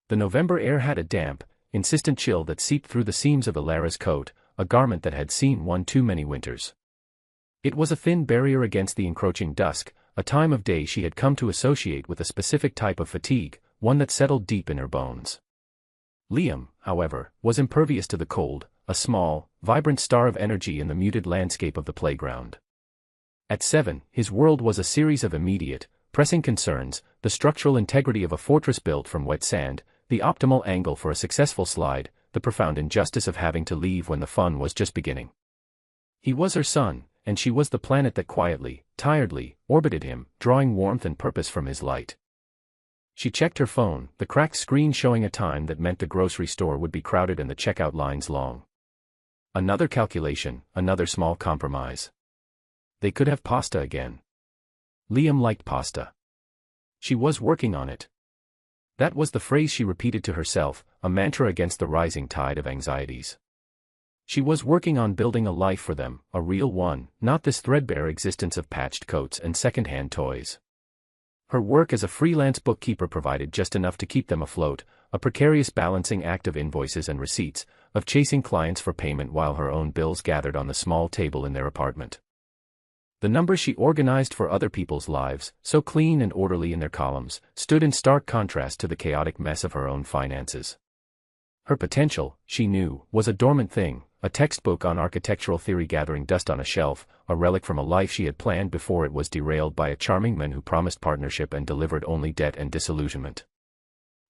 The November air had a damp, insistent chill that seeped through the seams of Ilara's coat, a garment that had seen one too many winters. It was a thin barrier against the encroaching dusk, a time of day she had come to associate with a specific type of fatigue, one that settled deep in her bones. Liam, however, was impervious to the cold, a small, vibrant star of energy in the muted landscape of the playground. At 7, his world was a series of immediate, pressing concerns: the structural integrity of a fortress built from wet sand, the optimal angle for a successful slide, the profound injustice of having to leave when the fun was just beginning. He was her sun, and she was the planet that quietly, tiredly, orbited him, drawing warmth and purpose from his light. She checked her phone, the cracked screen showing a time that meant the grocery store would be crowded and the checkout lines long. Another calculation, another small compromise. They could have pasta again. Liam liked pasta. She was working on it. That was the phrase she repeated to herself, a mantra against the rising tide of anxieties. She was working on building a life for them, a real one, not this threadbare existence of patched coats and second-hand toys. Her work as a freelance bookkeeper provided just enough to keep them afloat, a precarious balancing act of invoices and receipts, of chasing clients for payment while her own bills gathered on the small table in their apartment. The numbers she organized for other people's lives, so clean and orderly in their columns, stood in stark contrast to the chaotic mess of her own finances. Her potential, she knew, was a dormant thing, a textbook on architectural theory gathering dust on a shelf, a relic from a life she had planned before it was derailed by a charming man who promised partnership and delivered only debt and disillusionment.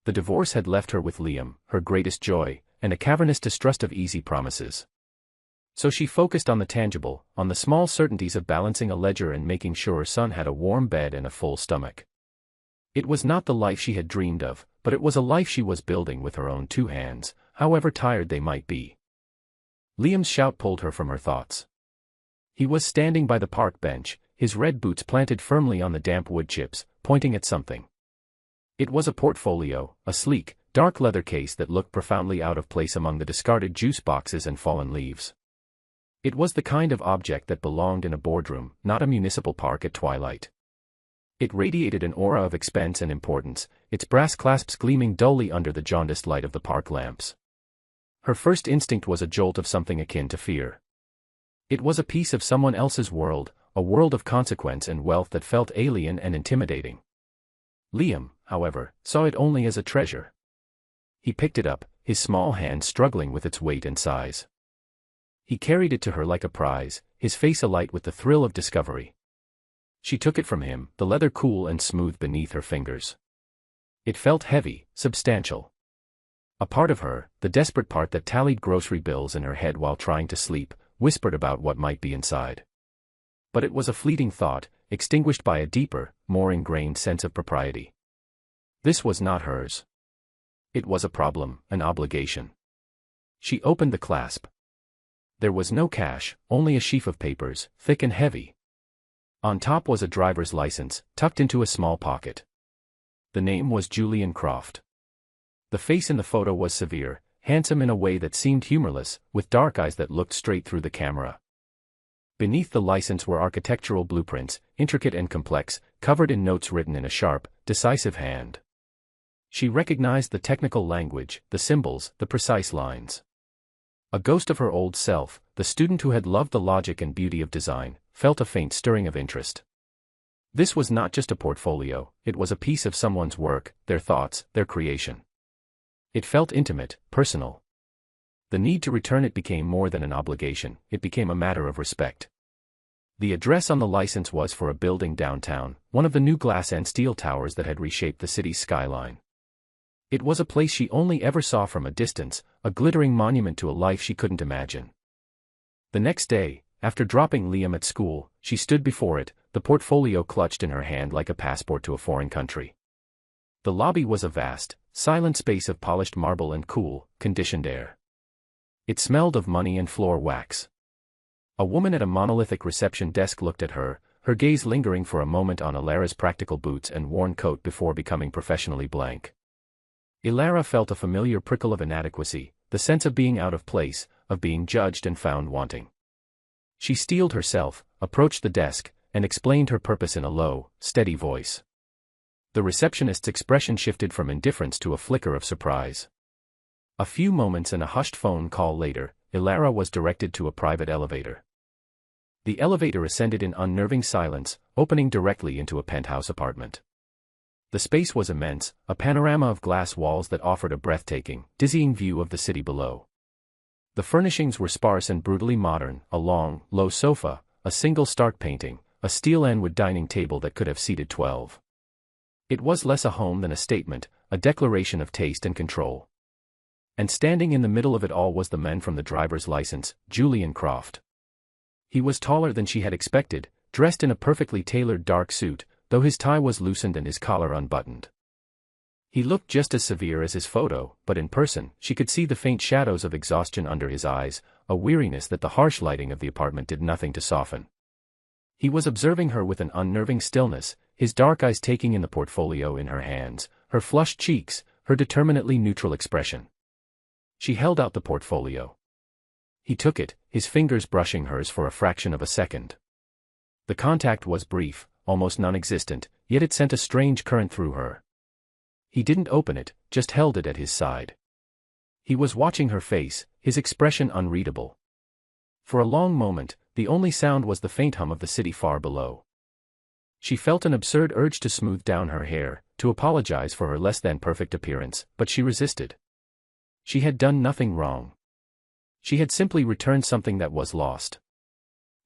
The divorce had left her with Liam, her greatest joy, and a cavernous distrust of easy promises. So she focused on the tangible, on the small certainties of balancing a ledger and making sure her son had a warm bed and a full stomach. It was not the life she had dreamed of, but it was a life she was building with her own two hands, however tired they might be. Liam's shout pulled her from her thoughts. He was standing by the park bench, his red boots planted firmly on the damp wood chips, pointing at something. It was a portfolio, a sleek, dark leather case that looked profoundly out of place among the discarded juice boxes and fallen leaves. It was the kind of object that belonged in a boardroom, not a municipal park at twilight. It radiated an aura of expense and importance, its brass clasps gleaming dully under the jaundiced light of the park lamps. Her first instinct was a jolt of something akin to fear. It was a piece of someone else's world, a world of consequence and wealth that felt alien and intimidating. Liam, however, saw it only as a treasure. He picked it up, his small hand struggling with its weight and size. He carried it to her like a prize, his face alight with the thrill of discovery. She took it from him, the leather cool and smooth beneath her fingers. It felt heavy, substantial. A part of her, the desperate part that tallied grocery bills in her head while trying to sleep, whispered about what might be inside. But it was a fleeting thought, extinguished by a deeper, more ingrained sense of propriety. This was not hers. It was a problem, an obligation. She opened the clasp. There was no cash, only a sheaf of papers, thick and heavy. On top was a driver's license, tucked into a small pocket. The name was Julian Croft. The face in the photo was severe, handsome in a way that seemed humorless, with dark eyes that looked straight through the camera. Beneath the license were architectural blueprints, intricate and complex, covered in notes written in a sharp, decisive hand. She recognized the technical language, the symbols, the precise lines. A ghost of her old self, the student who had loved the logic and beauty of design, felt a faint stirring of interest. This was not just a portfolio, it was a piece of someone's work, their thoughts, their creation. It felt intimate, personal. The need to return it became more than an obligation, it became a matter of respect. The address on the license was for a building downtown, one of the new glass and steel towers that had reshaped the city's skyline. It was a place she only ever saw from a distance, a glittering monument to a life she couldn't imagine. The next day, after dropping Liam at school, she stood before it, the portfolio clutched in her hand like a passport to a foreign country. The lobby was a vast, silent space of polished marble and cool, conditioned air. It smelled of money and floor wax. A woman at a monolithic reception desk looked at her, her gaze lingering for a moment on Ilara's practical boots and worn coat before becoming professionally blank. Ilara felt a familiar prickle of inadequacy, the sense of being out of place, of being judged and found wanting. She steeled herself, approached the desk, and explained her purpose in a low, steady voice. The receptionist's expression shifted from indifference to a flicker of surprise. A few moments and a hushed phone call later, Ilara was directed to a private elevator. The elevator ascended in unnerving silence, opening directly into a penthouse apartment. The space was immense, a panorama of glass walls that offered a breathtaking, dizzying view of the city below. The furnishings were sparse and brutally modern: a long, low sofa, a single stark painting, a steel N-wood dining table that could have seated 12. It was less a home than a statement, a declaration of taste and control. And standing in the middle of it all was the man from the driver's license, Julian Croft. He was taller than she had expected, dressed in a perfectly tailored dark suit, though his tie was loosened and his collar unbuttoned. He looked just as severe as his photo, but in person, she could see the faint shadows of exhaustion under his eyes, a weariness that the harsh lighting of the apartment did nothing to soften. He was observing her with an unnerving stillness, his dark eyes taking in the portfolio in her hands, her flushed cheeks, her determinately neutral expression. She held out the portfolio. He took it, his fingers brushing hers for a fraction of a second. The contact was brief, almost non-existent, yet it sent a strange current through her. He didn't open it, just held it at his side. He was watching her face, his expression unreadable. For a long moment, the only sound was the faint hum of the city far below. She felt an absurd urge to smooth down her hair, to apologize for her less than perfect appearance, but she resisted. She had done nothing wrong. She had simply returned something that was lost.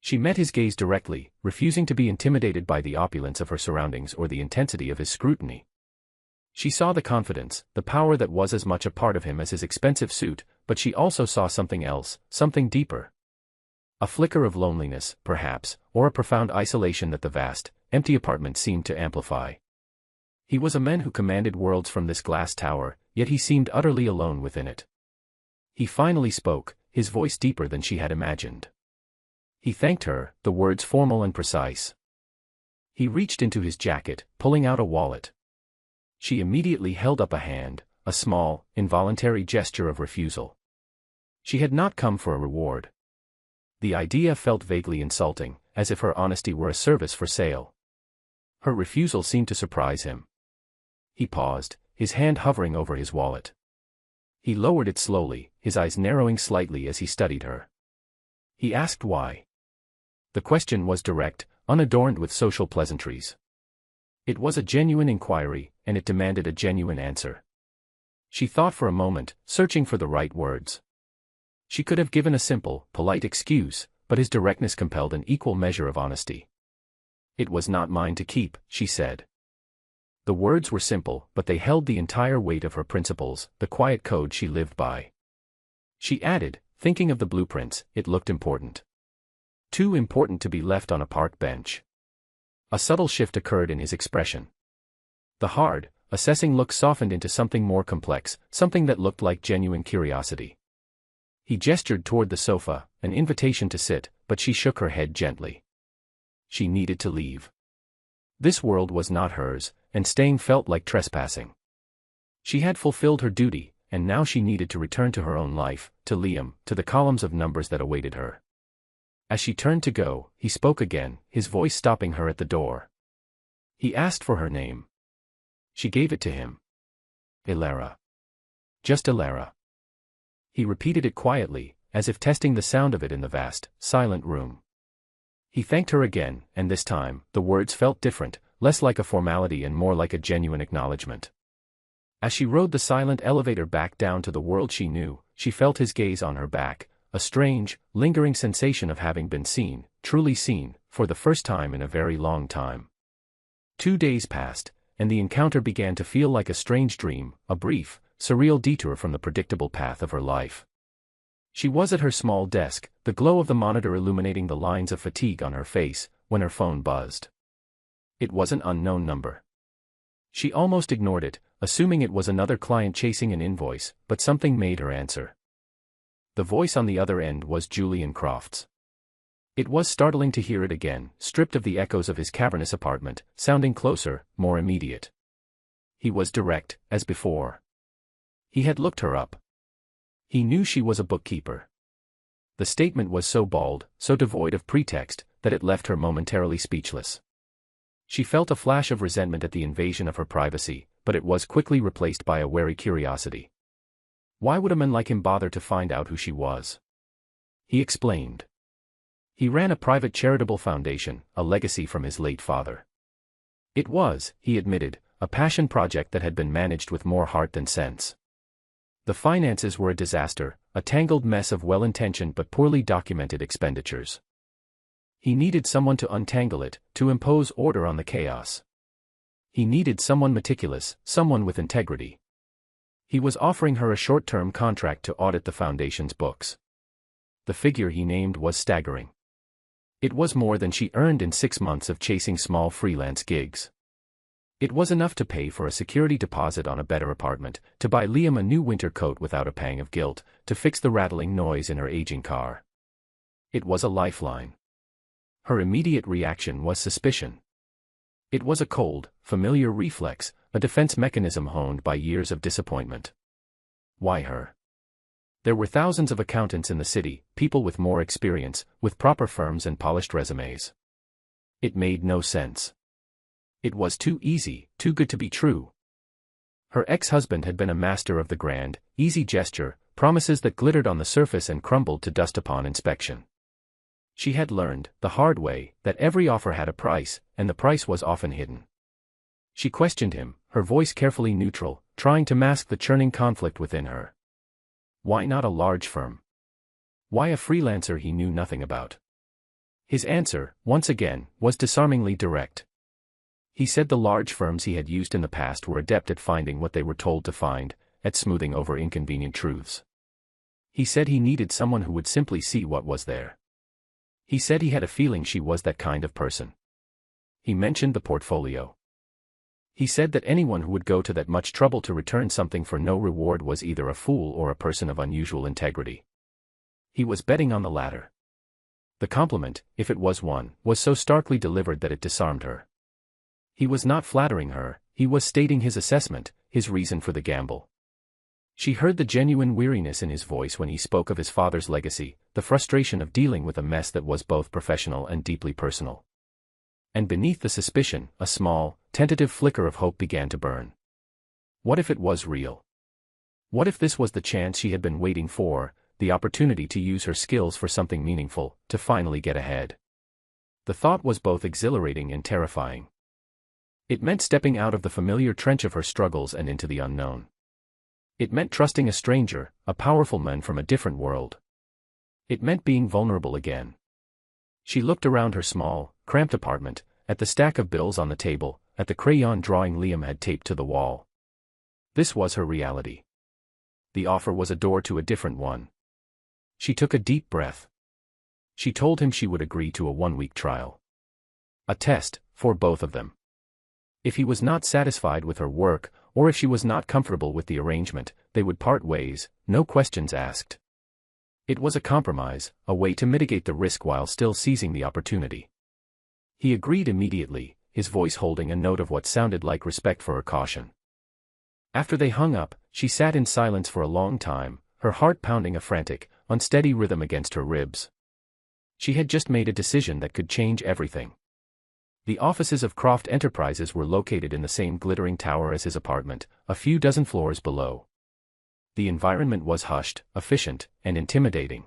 She met his gaze directly, refusing to be intimidated by the opulence of her surroundings or the intensity of his scrutiny. She saw the confidence, the power that was as much a part of him as his expensive suit, but she also saw something else, something deeper. A flicker of loneliness, perhaps, or a profound isolation that the vast, empty apartment seemed to amplify. He was a man who commanded worlds from this glass tower, yet he seemed utterly alone within it. He finally spoke, his voice deeper than she had imagined. He thanked her, the words formal and precise. He reached into his jacket, pulling out a wallet. She immediately held up a hand, a small, involuntary gesture of refusal. She had not come for a reward. The idea felt vaguely insulting, as if her honesty were a service for sale. Her refusal seemed to surprise him. He paused, his hand hovering over his wallet. He lowered it slowly, his eyes narrowing slightly as he studied her. He asked why. The question was direct, unadorned with social pleasantries. It was a genuine inquiry, and it demanded a genuine answer. She thought for a moment, searching for the right words. She could have given a simple, polite excuse, but his directness compelled an equal measure of honesty. "It was not mine to keep," she said. The words were simple, but they held the entire weight of her principles, the quiet code she lived by. She added, thinking of the blueprints, it looked important. Too important to be left on a park bench. A subtle shift occurred in his expression. The hard, assessing look softened into something more complex, something that looked like genuine curiosity. He gestured toward the sofa, an invitation to sit, but she shook her head gently. She needed to leave. This world was not hers, and staying felt like trespassing. She had fulfilled her duty, and now she needed to return to her own life, to Liam, to the columns of numbers that awaited her. As she turned to go, he spoke again, his voice stopping her at the door. He asked for her name. She gave it to him. Ilara. Just Ilara. He repeated it quietly, as if testing the sound of it in the vast, silent room. He thanked her again, and this time, the words felt different, less like a formality and more like a genuine acknowledgement. As she rode the silent elevator back down to the world she knew, she felt his gaze on her back, a strange, lingering sensation of having been seen, truly seen, for the first time in a very long time. 2 days passed, and the encounter began to feel like a strange dream, a brief, surreal detour from the predictable path of her life. She was at her small desk, the glow of the monitor illuminating the lines of fatigue on her face, when her phone buzzed. It was an unknown number. She almost ignored it, assuming it was another client chasing an invoice, but something made her answer. The voice on the other end was Julian Croft's. It was startling to hear it again, stripped of the echoes of his cavernous apartment, sounding closer, more immediate. He was direct, as before. He had looked her up. He knew she was a bookkeeper. The statement was so bald, so devoid of pretext, that it left her momentarily speechless. She felt a flash of resentment at the invasion of her privacy, but it was quickly replaced by a wary curiosity. Why would a man like him bother to find out who she was? He explained. He ran a private charitable foundation, a legacy from his late father. It was, he admitted, a passion project that had been managed with more heart than sense. The finances were a disaster, a tangled mess of well-intentioned but poorly documented expenditures. He needed someone to untangle it, to impose order on the chaos. He needed someone meticulous, someone with integrity. He was offering her a short-term contract to audit the foundation's books. The figure he named was staggering. It was more than she earned in 6 months of chasing small freelance gigs. It was enough to pay for a security deposit on a better apartment, to buy Liam a new winter coat without a pang of guilt, to fix the rattling noise in her aging car. It was a lifeline. Her immediate reaction was suspicion. It was a cold, familiar reflex, a defense mechanism honed by years of disappointment. Why her? There were thousands of accountants in the city, people with more experience, with proper firms and polished resumes. It made no sense. It was too easy, too good to be true. Her ex-husband had been a master of the grand, easy gesture, promises that glittered on the surface and crumbled to dust upon inspection. She had learned, the hard way, that every offer had a price, and the price was often hidden. She questioned him, her voice carefully neutral, trying to mask the churning conflict within her. Why not a large firm? Why a freelancer he knew nothing about? His answer, once again, was disarmingly direct. He said the large firms he had used in the past were adept at finding what they were told to find, at smoothing over inconvenient truths. He said he needed someone who would simply see what was there. He said he had a feeling she was that kind of person. He mentioned the portfolio. He said that anyone who would go to that much trouble to return something for no reward was either a fool or a person of unusual integrity. He was betting on the latter. The compliment, if it was one, was so starkly delivered that it disarmed her. He was not flattering her, he was stating his assessment, his reason for the gamble. She heard the genuine weariness in his voice when he spoke of his father's legacy, the frustration of dealing with a mess that was both professional and deeply personal. And beneath the suspicion, a small, tentative flicker of hope began to burn. What if it was real? What if this was the chance she had been waiting for, the opportunity to use her skills for something meaningful, to finally get ahead? The thought was both exhilarating and terrifying. It meant stepping out of the familiar trench of her struggles and into the unknown. It meant trusting a stranger, a powerful man from a different world. It meant being vulnerable again. She looked around her small, cramped apartment, at the stack of bills on the table, at the crayon drawing Liam had taped to the wall. This was her reality. The offer was a door to a different one. She took a deep breath. She told him she would agree to a 1-week trial. A test, for both of them. If he was not satisfied with her work, or if she was not comfortable with the arrangement, they would part ways, no questions asked. It was a compromise, a way to mitigate the risk while still seizing the opportunity. He agreed immediately, his voice holding a note of what sounded like respect for her caution. After they hung up, she sat in silence for a long time, her heart pounding a frantic, unsteady rhythm against her ribs. She had just made a decision that could change everything. The offices of Croft Enterprises were located in the same glittering tower as his apartment, a few dozen floors below. The environment was hushed, efficient, and intimidating.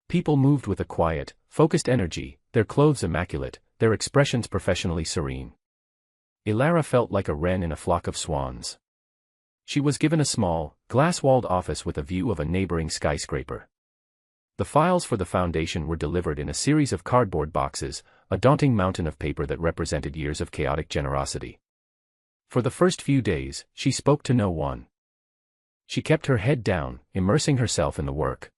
People moved with a quiet, focused energy, their clothes immaculate, their expressions professionally serene. Ilara felt like a wren in a flock of swans. She was given a small, glass-walled office with a view of a neighboring skyscraper. The files for the foundation were delivered in a series of cardboard boxes, a daunting mountain of paper that represented years of chaotic generosity. For the first few days, she spoke to no one. She kept her head down, immersing herself in the work.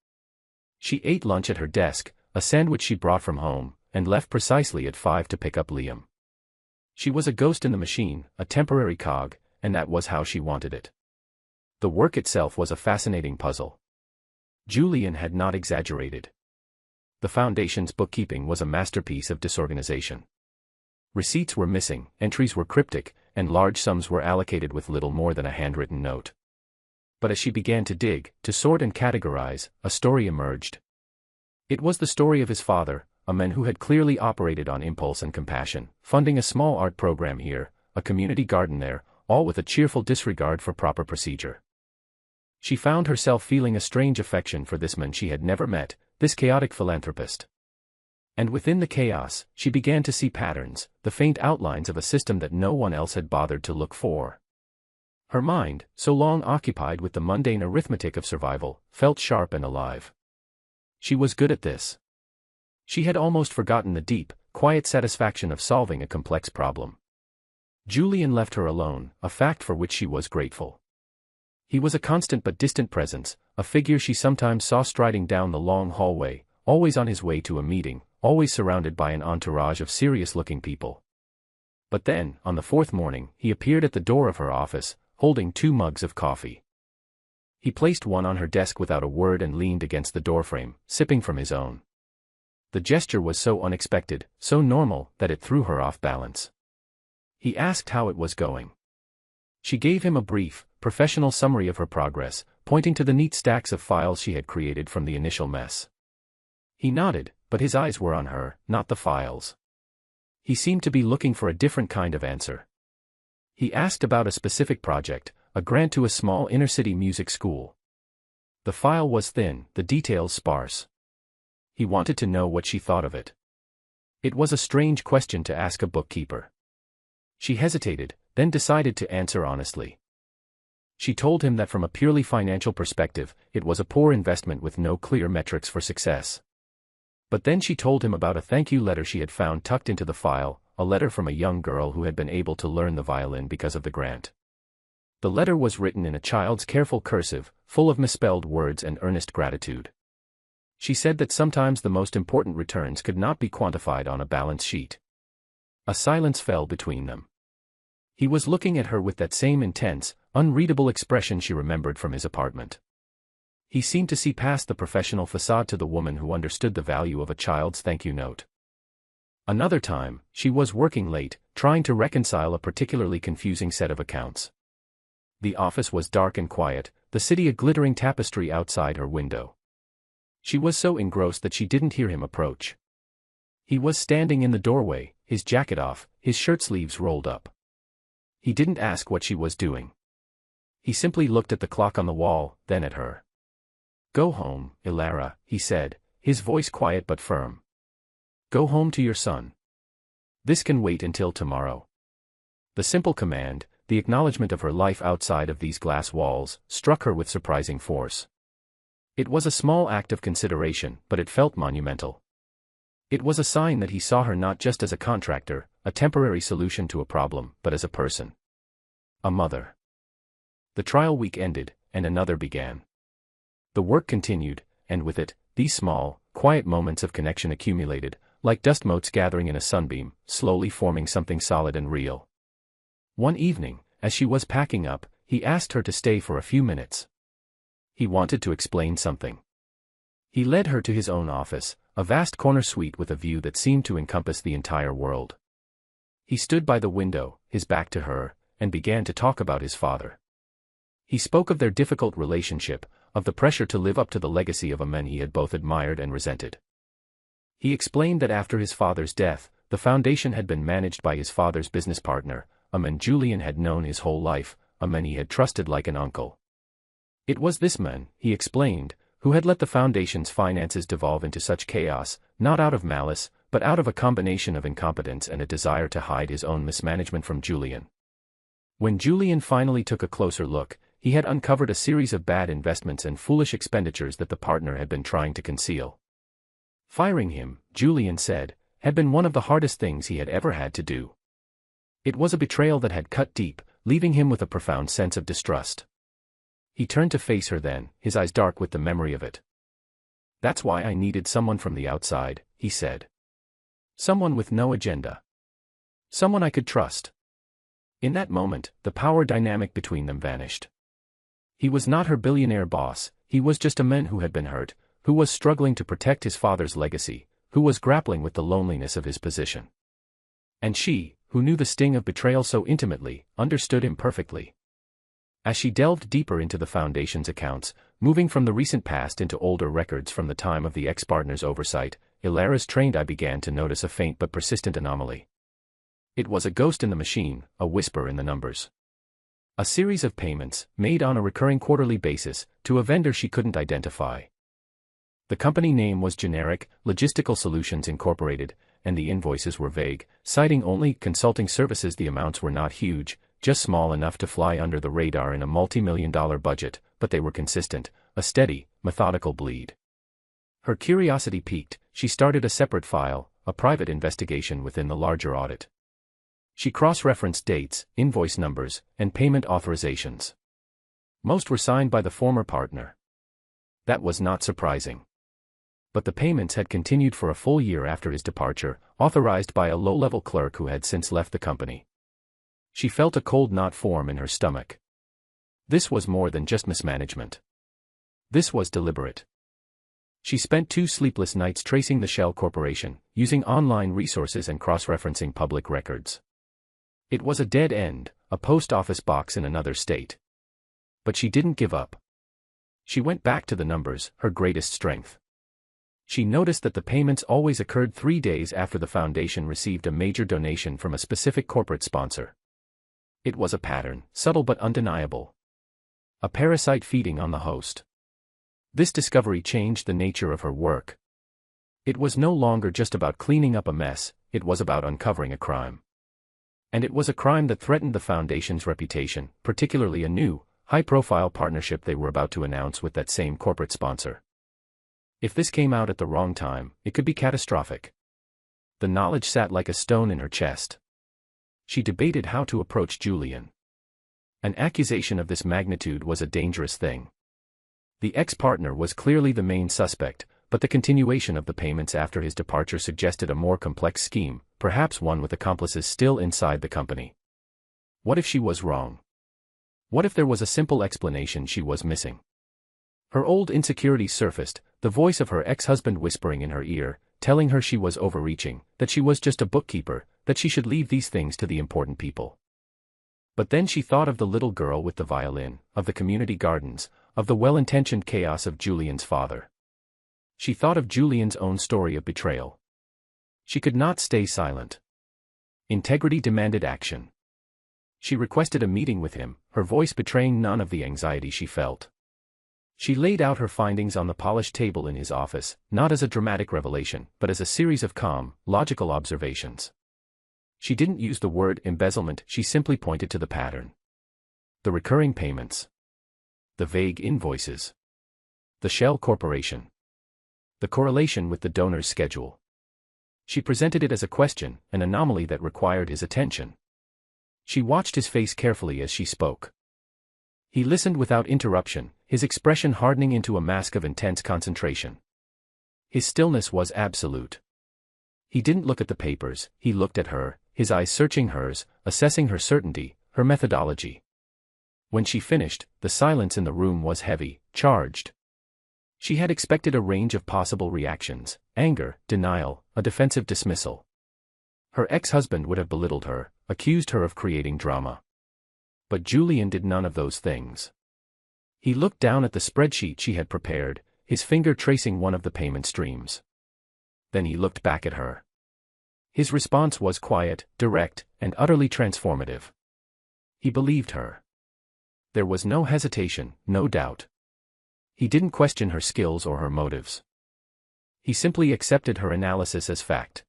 She ate lunch at her desk, a sandwich she brought from home, and left precisely at 5 to pick up Liam. She was a ghost in the machine, a temporary cog, and that was how she wanted it. The work itself was a fascinating puzzle. Julian had not exaggerated. The foundation's bookkeeping was a masterpiece of disorganization. Receipts were missing, entries were cryptic, and large sums were allocated with little more than a handwritten note. But as she began to dig, to sort and categorize, a story emerged. It was the story of his father, a man who had clearly operated on impulse and compassion, funding a small art program here, a community garden there, all with a cheerful disregard for proper procedure. She found herself feeling a strange affection for this man she had never met, this chaotic philanthropist. And within the chaos, she began to see patterns, the faint outlines of a system that no one else had bothered to look for. Her mind, so long occupied with the mundane arithmetic of survival, felt sharp and alive. She was good at this. She had almost forgotten the deep, quiet satisfaction of solving a complex problem. Julian left her alone, a fact for which she was grateful. He was a constant but distant presence, a figure she sometimes saw striding down the long hallway, always on his way to a meeting, always surrounded by an entourage of serious-looking people. But then, on the fourth morning, he appeared at the door of her office, holding 2 mugs of coffee. He placed one on her desk without a word and leaned against the doorframe, sipping from his own. The gesture was so unexpected, so normal, that it threw her off balance. He asked how it was going. She gave him a brief, professional summary of her progress, pointing to the neat stacks of files she had created from the initial mess. He nodded, but his eyes were on her, not the files. He seemed to be looking for a different kind of answer. He asked about a specific project, a grant to a small inner-city music school. The file was thin, the details sparse. He wanted to know what she thought of it. It was a strange question to ask a bookkeeper. She hesitated, then decided to answer honestly. She told him that from a purely financial perspective, it was a poor investment with no clear metrics for success. But then she told him about a thank-you letter she had found tucked into the file, a letter from a young girl who had been able to learn the violin because of the grant. The letter was written in a child's careful cursive, full of misspelled words and earnest gratitude. She said that sometimes the most important returns could not be quantified on a balance sheet. A silence fell between them. He was looking at her with that same intense, unreadable expression she remembered from his apartment. He seemed to see past the professional facade to the woman who understood the value of a child's thank-you note. Another time, she was working late, trying to reconcile a particularly confusing set of accounts. The office was dark and quiet, the city a glittering tapestry outside her window. She was so engrossed that she didn't hear him approach. He was standing in the doorway, his jacket off, his shirt sleeves rolled up. He didn't ask what she was doing. He simply looked at the clock on the wall, then at her. "Go home, Ilara," he said, his voice quiet but firm. "Go home to your son. This can wait until tomorrow." The simple command, the acknowledgement of her life outside of these glass walls, struck her with surprising force. It was a small act of consideration, but it felt monumental. It was a sign that he saw her not just as a contractor, a temporary solution to a problem, but as a person. A mother. The trial week ended, and another began. The work continued, and with it, these small, quiet moments of connection accumulated, like dust motes gathering in a sunbeam, slowly forming something solid and real. One evening, as she was packing up, he asked her to stay for a few minutes. He wanted to explain something. He led her to his own office, a vast corner suite with a view that seemed to encompass the entire world. He stood by the window, his back to her, and began to talk about his father. He spoke of their difficult relationship, of the pressure to live up to the legacy of a man he had both admired and resented. He explained that after his father's death, the foundation had been managed by his father's business partner, a man Julian had known his whole life, a man he had trusted like an uncle. It was this man, he explained, who had let the foundation's finances devolve into such chaos, not out of malice, but out of a combination of incompetence and a desire to hide his own mismanagement from Julian. When Julian finally took a closer look, he had uncovered a series of bad investments and foolish expenditures that the partner had been trying to conceal. Firing him, Julian said, had been one of the hardest things he had ever had to do. It was a betrayal that had cut deep, leaving him with a profound sense of distrust. He turned to face her then, his eyes dark with the memory of it. "That's why I needed someone from the outside," he said. "Someone with no agenda. Someone I could trust." In that moment, the power dynamic between them vanished. He was not her billionaire boss, he was just a man who had been hurt, who was struggling to protect his father's legacy, who was grappling with the loneliness of his position. And she, who knew the sting of betrayal so intimately, understood him perfectly. As she delved deeper into the foundation's accounts, moving from the recent past into older records from the time of the ex-partner's oversight, Ilara's trained eye began to notice a faint but persistent anomaly. It was a ghost in the machine, a whisper in the numbers. A series of payments, made on a recurring quarterly basis, to a vendor she couldn't identify. The company name was generic, Logistical Solutions Incorporated, and the invoices were vague, citing only consulting services. The amounts were not huge, just small enough to fly under the radar in a multi-million-dollar budget, but they were consistent, a steady, methodical bleed. Her curiosity piqued, she started a separate file, a private investigation within the larger audit. She cross-referenced dates, invoice numbers, and payment authorizations. Most were signed by the former partner. That was not surprising. But the payments had continued for a full year after his departure, authorized by a low-level clerk who had since left the company. She felt a cold knot form in her stomach. This was more than just mismanagement. This was deliberate. She spent 2 sleepless nights tracing the Shell Corporation, using online resources and cross-referencing public records. It was a dead end, a post office box in another state. But she didn't give up. She went back to the numbers, her greatest strength. She noticed that the payments always occurred 3 days after the foundation received a major donation from a specific corporate sponsor. It was a pattern, subtle but undeniable. A parasite feeding on the host. This discovery changed the nature of her work. It was no longer just about cleaning up a mess, it was about uncovering a crime. And it was a crime that threatened the foundation's reputation, particularly a new, high-profile partnership they were about to announce with that same corporate sponsor. If this came out at the wrong time, it could be catastrophic. The knowledge sat like a stone in her chest. She debated how to approach Julian. An accusation of this magnitude was a dangerous thing. The ex-partner was clearly the main suspect, but the continuation of the payments after his departure suggested a more complex scheme, perhaps one with accomplices still inside the company. What if she was wrong? What if there was a simple explanation she was missing? Her old insecurities surfaced, the voice of her ex-husband whispering in her ear, telling her she was overreaching, that she was just a bookkeeper, that she should leave these things to the important people. But then she thought of the little girl with the violin, of the community gardens, of the well-intentioned chaos of Julian's father. She thought of Julian's own story of betrayal. She could not stay silent. Integrity demanded action. She requested a meeting with him, her voice betraying none of the anxiety she felt. She laid out her findings on the polished table in his office, not as a dramatic revelation, but as a series of calm, logical observations. She didn't use the word embezzlement, she simply pointed to the pattern. The recurring payments. The vague invoices. The Shell Corporation. The correlation with the donor's schedule. She presented it as a question, an anomaly that required his attention. She watched his face carefully as she spoke. He listened without interruption, his expression hardening into a mask of intense concentration. His stillness was absolute. He didn't look at the papers, he looked at her, his eyes searching hers, assessing her certainty, her methodology. When she finished, the silence in the room was heavy, charged. She had expected a range of possible reactions: anger, denial, a defensive dismissal. Her ex-husband would have belittled her, accused her of creating drama. But Julian did none of those things. He looked down at the spreadsheet she had prepared, his finger tracing one of the payment streams. Then he looked back at her. His response was quiet, direct, and utterly transformative. He believed her. There was no hesitation, no doubt. He didn't question her skills or her motives. He simply accepted her analysis as fact.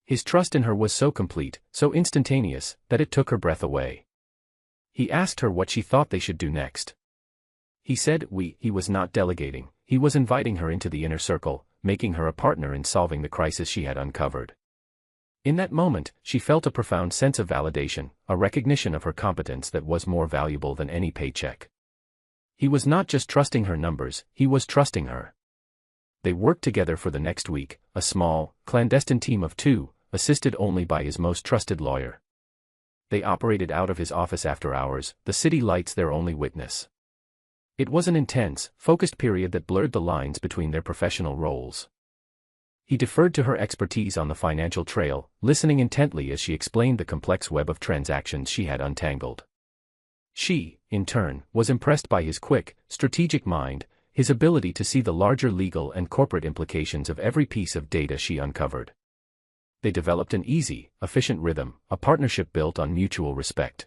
His trust in her was so complete, so instantaneous, that it took her breath away. He asked her what she thought they should do next. He said he was not delegating, he was inviting her into the inner circle, making her a partner in solving the crisis she had uncovered. In that moment, she felt a profound sense of validation, a recognition of her competence that was more valuable than any paycheck. He was not just trusting her numbers, he was trusting her. They worked together for the next week, a small, clandestine team of 2, assisted only by his most trusted lawyer. They operated out of his office after hours, the city lights their only witness. It was an intense, focused period that blurred the lines between their professional roles. He deferred to her expertise on the financial trail, listening intently as she explained the complex web of transactions she had untangled. She, in turn, was impressed by his quick, strategic mind, his ability to see the larger legal and corporate implications of every piece of data she uncovered. They developed an easy, efficient rhythm, a partnership built on mutual respect.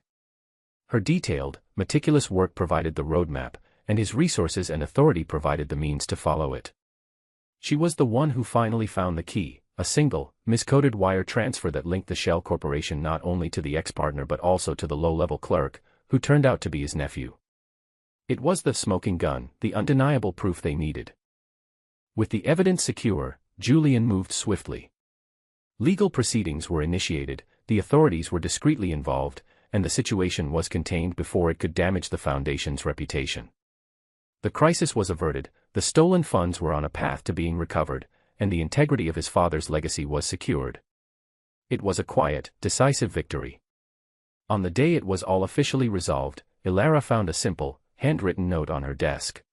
Her detailed, meticulous work provided the roadmap, and his resources and authority provided the means to follow it. She was the one who finally found the key, a single, miscoded wire transfer that linked the Shell Corporation not only to the ex-partner but also to the low-level clerk, who turned out to be his nephew. It was the smoking gun, the undeniable proof they needed. With the evidence secure, Julian moved swiftly. Legal proceedings were initiated, the authorities were discreetly involved, and the situation was contained before it could damage the Foundation's reputation. The crisis was averted, the stolen funds were on a path to being recovered, and the integrity of his father's legacy was secured. It was a quiet, decisive victory. On the day it was all officially resolved, Ilara found a simple, handwritten note on her desk.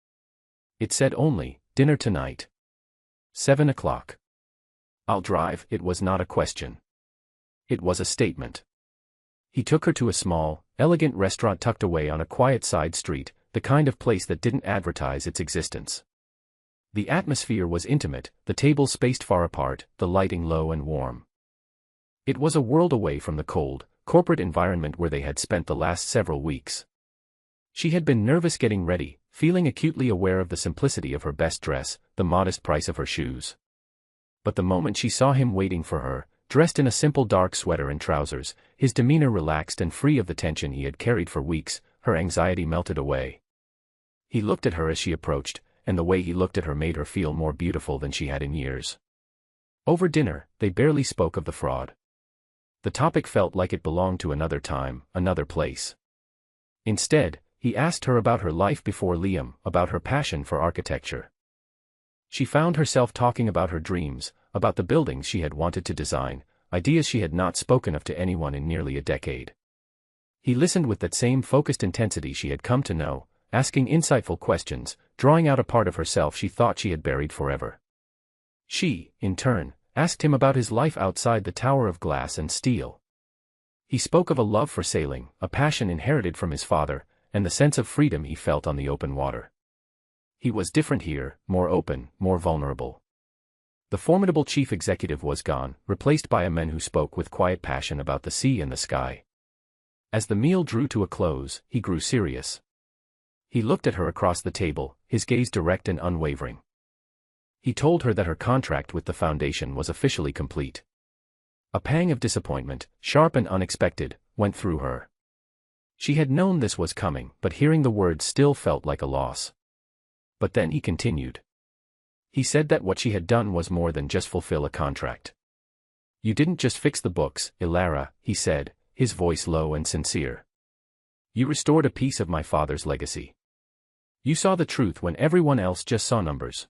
It said only, "Dinner tonight. 7 o'clock. I'll drive." It was not a question. It was a statement. He took her to a small, elegant restaurant tucked away on a quiet side street, the kind of place that didn't advertise its existence. The atmosphere was intimate, the tables spaced far apart, the lighting low and warm. It was a world away from the cold, corporate environment where they had spent the last several weeks. She had been nervous getting ready, feeling acutely aware of the simplicity of her best dress, the modest price of her shoes. But the moment she saw him waiting for her, dressed in a simple dark sweater and trousers, his demeanor relaxed and free of the tension he had carried for weeks, her anxiety melted away. He looked at her as she approached, and the way he looked at her made her feel more beautiful than she had in years. Over dinner, they barely spoke of the fraud. The topic felt like it belonged to another time, another place. Instead, he asked her about her life before Liam, about her passion for architecture. She found herself talking about her dreams, about the buildings she had wanted to design, ideas she had not spoken of to anyone in nearly a decade. He listened with that same focused intensity she had come to know, asking insightful questions, drawing out a part of herself she thought she had buried forever. She, in turn, asked him about his life outside the tower of glass and steel. He spoke of a love for sailing, a passion inherited from his father, and the sense of freedom he felt on the open water. He was different here, more open, more vulnerable. The formidable chief executive was gone, replaced by a man who spoke with quiet passion about the sea and the sky. As the meal drew to a close, he grew serious. He looked at her across the table, his gaze direct and unwavering. He told her that her contract with the Foundation was officially complete. A pang of disappointment, sharp and unexpected, went through her. She had known this was coming, but hearing the words still felt like a loss. But then he continued. He said that what she had done was more than just fulfill a contract. "You didn't just fix the books, Ilara," he said, his voice low and sincere. "You restored a piece of my father's legacy. You saw the truth when everyone else just saw numbers.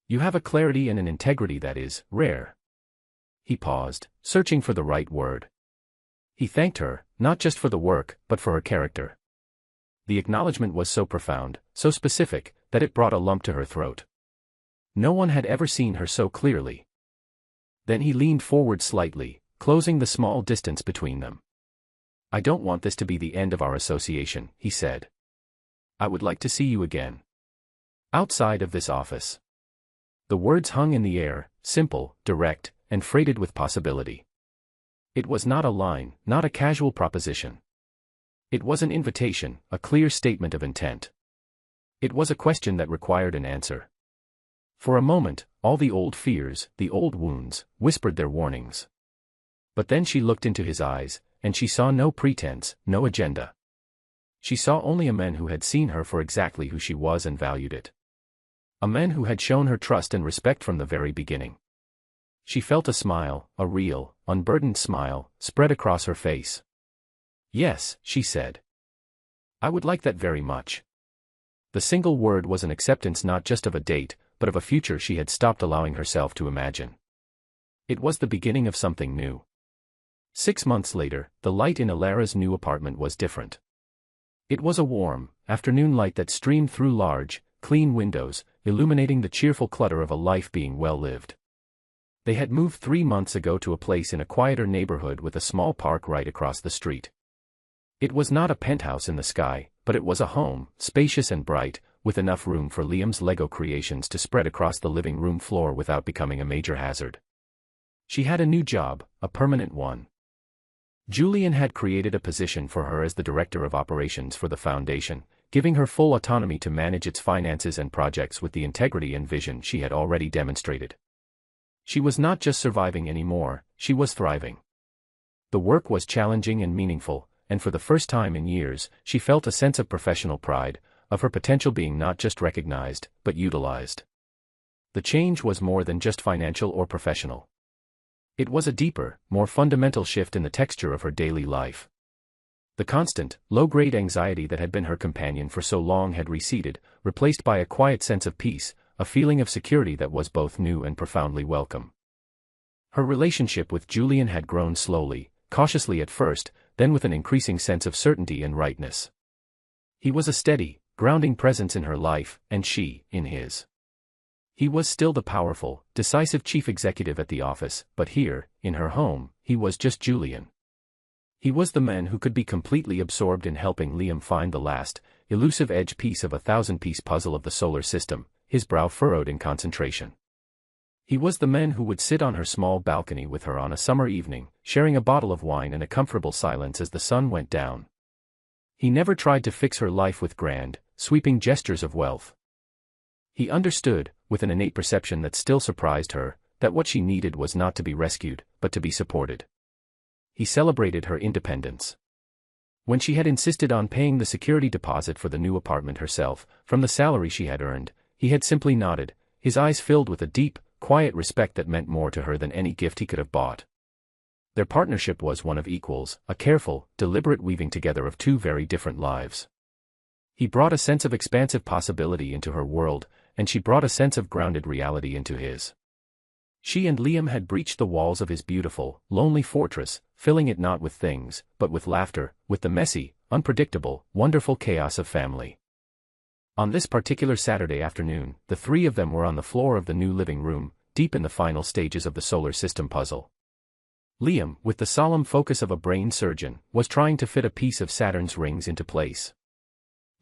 You have a clarity and an integrity that is rare." He paused, searching for the right word. He thanked her, not just for the work, but for her character. The acknowledgement was so profound, so specific, that it brought a lump to her throat. No one had ever seen her so clearly. Then he leaned forward slightly, closing the small distance between them. "I don't want this to be the end of our association," he said. "I would like to see you again. Outside of this office." The words hung in the air, simple, direct, and freighted with possibility. It was not a line, not a casual proposition. It was an invitation, a clear statement of intent. It was a question that required an answer. For a moment, all the old fears, the old wounds, whispered their warnings. But then she looked into his eyes, and she saw no pretense, no agenda. She saw only a man who had seen her for exactly who she was and valued it. A man who had shown her trust and respect from the very beginning. She felt a smile, a real, unburdened smile, spread across her face. "Yes," she said. "I would like that very much." The single word was an acceptance not just of a date, but of a future she had stopped allowing herself to imagine. It was the beginning of something new. 6 months later, the light in Ilara's new apartment was different. It was a warm, afternoon light that streamed through large, clean windows, illuminating the cheerful clutter of a life being well lived. They had moved 3 months ago to a place in a quieter neighborhood with a small park right across the street. It was not a penthouse in the sky, but it was a home, spacious and bright, with enough room for Liam's Lego creations to spread across the living room floor without becoming a major hazard. She had a new job, a permanent one. Julian had created a position for her as the director of operations for the foundation, giving her full autonomy to manage its finances and projects with the integrity and vision she had already demonstrated. She was not just surviving anymore, she was thriving. The work was challenging and meaningful, and for the first time in years, she felt a sense of professional pride, of her potential being not just recognized, but utilized. The change was more than just financial or professional. It was a deeper, more fundamental shift in the texture of her daily life. The constant, low-grade anxiety that had been her companion for so long had receded, replaced by a quiet sense of peace, a feeling of security that was both new and profoundly welcome. Her relationship with Julian had grown slowly, cautiously at first, then with an increasing sense of certainty and rightness. He was a steady, grounding presence in her life, and she, in his. He was still the powerful, decisive chief executive at the office, but here, in her home, he was just Julian. He was the man who could be completely absorbed in helping Liam find the last, elusive edge piece of a 1,000-piece puzzle of the solar system, his brow furrowed in concentration. He was the man who would sit on her small balcony with her on a summer evening, sharing a bottle of wine and a comfortable silence as the sun went down. He never tried to fix her life with grand, sweeping gestures of wealth. He understood, with an innate perception that still surprised her, that what she needed was not to be rescued, but to be supported. He celebrated her independence. When she had insisted on paying the security deposit for the new apartment herself, from the salary she had earned, he had simply nodded, his eyes filled with a deep, quiet respect that meant more to her than any gift he could have bought. Their partnership was one of equals, a careful, deliberate weaving together of two very different lives. He brought a sense of expansive possibility into her world, and she brought a sense of grounded reality into his. She and Liam had breached the walls of his beautiful, lonely fortress, filling it not with things, but with laughter, with the messy, unpredictable, wonderful chaos of family. On this particular Saturday afternoon, the three of them were on the floor of the new living room, deep in the final stages of the solar system puzzle. Liam, with the solemn focus of a brain surgeon, was trying to fit a piece of Saturn's rings into place.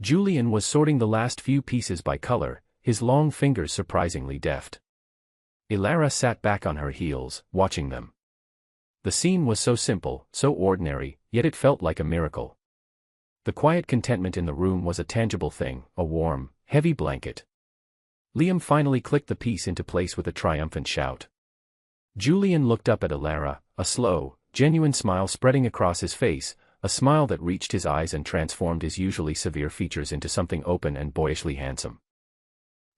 Julian was sorting the last few pieces by color, his long fingers surprisingly deft. Ilara sat back on her heels, watching them. The scene was so simple, so ordinary, yet it felt like a miracle. The quiet contentment in the room was a tangible thing, a warm, heavy blanket. Liam finally clicked the piece into place with a triumphant shout. Julian looked up at Ilara, a slow, genuine smile spreading across his face, a smile that reached his eyes and transformed his usually severe features into something open and boyishly handsome.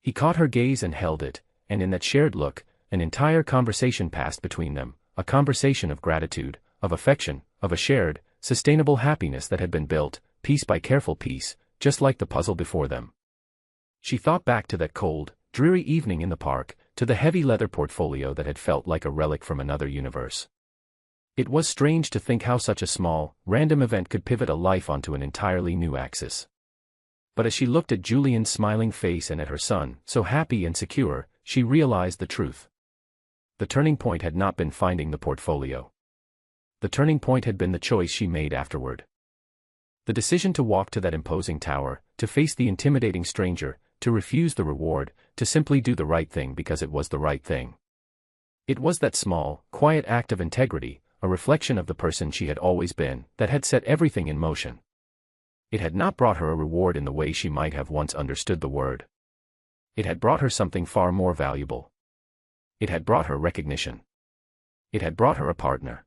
He caught her gaze and held it, and in that shared look, an entire conversation passed between them, a conversation of gratitude, of affection, of a shared, sustainable happiness that had been built, piece by careful piece, just like the puzzle before them. She thought back to that cold, dreary evening in the park, to the heavy leather portfolio that had felt like a relic from another universe. It was strange to think how such a small, random event could pivot a life onto an entirely new axis. But as she looked at Julian's smiling face and at her son, so happy and secure, she realized the truth. The turning point had not been finding the portfolio. The turning point had been the choice she made afterward. The decision to walk to that imposing tower, to face the intimidating stranger, to refuse the reward, to simply do the right thing because it was the right thing. It was that small, quiet act of integrity, a reflection of the person she had always been, that had set everything in motion. It had not brought her a reward in the way she might have once understood the word. It had brought her something far more valuable. It had brought her recognition. It had brought her a partner.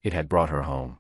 It had brought her home.